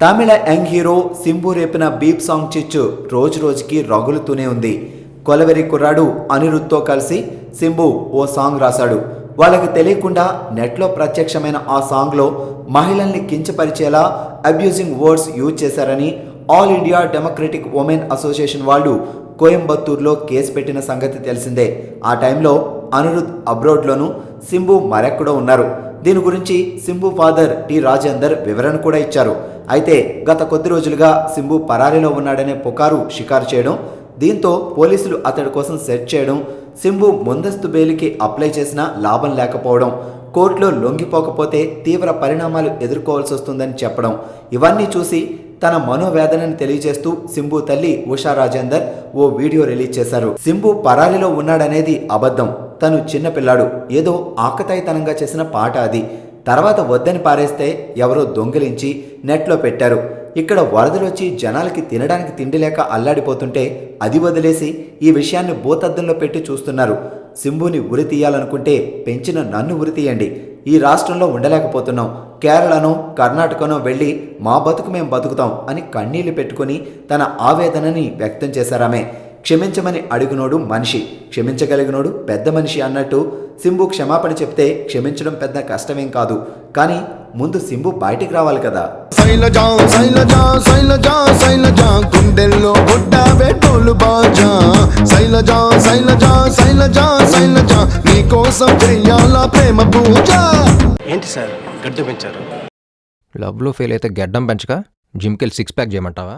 తమిళ young hero Simbu రేపిన beep song చిచ్చు రోజు రోజుకి రగులుతూనే ఉంది. కొలవెరి కుర్రాడు అనిరుద్ధ్తో కలిసి సింబు ఓ సాంగ్ రాశాడు. వాళ్ళకి తెలియకుండా నెట్లో ప్రత్యక్షమైన ఆ సాంగ్లో మహిళల్ని కించపరిచేలా అబ్యూజింగ్ వర్డ్స్ యూజ్ చేశారని all India democratic women association వాళ్ళు కోయంబత్తూరులో కేసు పెట్టిన సంగతి తెలిసిందే. ఆ టైంలో అనిరుద్ధ్ అబ్రోడ్లోనూ సింబు మరెక్కడో ఉన్నారు. దీని గురించి సింబు ఫాదర్ టి రాజేందర్ వివరణ కూడా ఇచ్చారు. అయితే గత కొద్ది రోజులుగా సింబు పరారీలో ఉన్నాడనే పుకారు షికారు చేయడం, దీంతో పోలీసులు అతడి కోసం సెర్చ్ చేయడం, సింబు ముందస్తు బెయిల్కి అప్లై చేసినా లాభం లేకపోవడం, కోర్టులో లొంగిపోకపోతే తీవ్ర పరిణామాలు ఎదుర్కోవాల్సి వస్తుందని చెప్పడం, ఇవన్నీ చూసి తన మనోవేదనని తెలియజేస్తూ సింబు తల్లి ఉషా రాజేందర్ ఓ వీడియో రిలీజ్ చేశారు. సింబు పరారీలో ఉన్నాడనేది అబద్ధం, తను చిన్నపిల్లాడు, ఏదో ఆకతాయితనంగా చేసిన పాట అది, తర్వాత వద్దని పారేస్తే ఎవరో దొంగిలించి నెట్లో పెట్టారు. ఇక్కడ వరదలొచ్చి జనాలకి తినడానికి తిండి లేక అల్లాడిపోతుంటే అది వదిలేసి ఈ విషయాన్ని భూతద్దంలో పెట్టి చూస్తున్నారు. సింబుని ఉరి తీయాలనుకుంటే పెంచిన నన్ను ఉరి తీయండి, ఈ రాష్ట్రంలో ఉండలేకపోతున్నాం, కేరళనో కర్ణాటకనో వెళ్ళి మా బతుకు మేం బతుకుతాం అని కన్నీళ్లు పెట్టుకుని తన ఆవేదనని వ్యక్తం చేశారామె. క్షమించమని అడుగునోడు మనిషి, క్షమించగలిగినోడు పెద్ద మనిషి అన్నట్టు సింబు క్షమాపణ చెప్తే క్షమించడం పెద్ద కష్టమేం కాదు, కానీ ముందు సింబు బయటికి రావాలి కదా. శైలజా శైలజా శైలజా శైలజా గుండెల్లో గుడ్డావే టోలు బాజా, శైలజా శైలజా శైలజా శైలజా నీ కోసం చెయ్యాలా ప్రేమ పూజ. ఏంటి సార్ గడ్డ పెంచారు? లవ్లో ఫెయిల్ అయితే గడ్డం పెంచక జిమ్కి వెళ్ళి 6 ప్యాక్ చేయమంటావా?